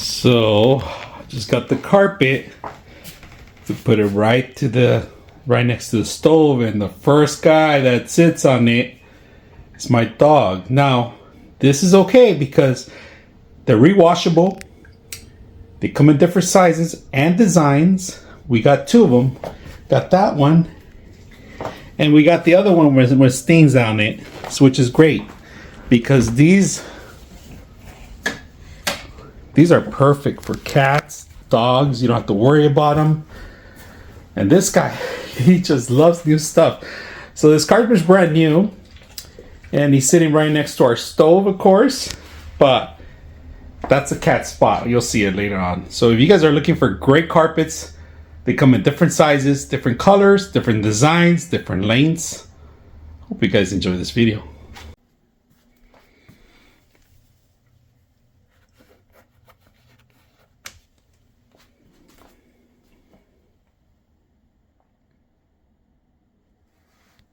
So just got the carpet to put it right next to the stove, and the first guy that sits on it is my dog. Now this is okay because they're rewashable. They come in different sizes and designs. We got two of them. Got that one, and we got the other one with stains on it, which is great because these are perfect for cats, dogs. You don't have to worry about them. And this guy, he just loves new stuff. So this carpet is brand new, and he's sitting right next to our stove, of course, but that's a cat spot. You'll see it later on. So if you guys are looking for great carpets, they come in different sizes, different colors, different designs, different lengths. Hope you guys enjoy this video.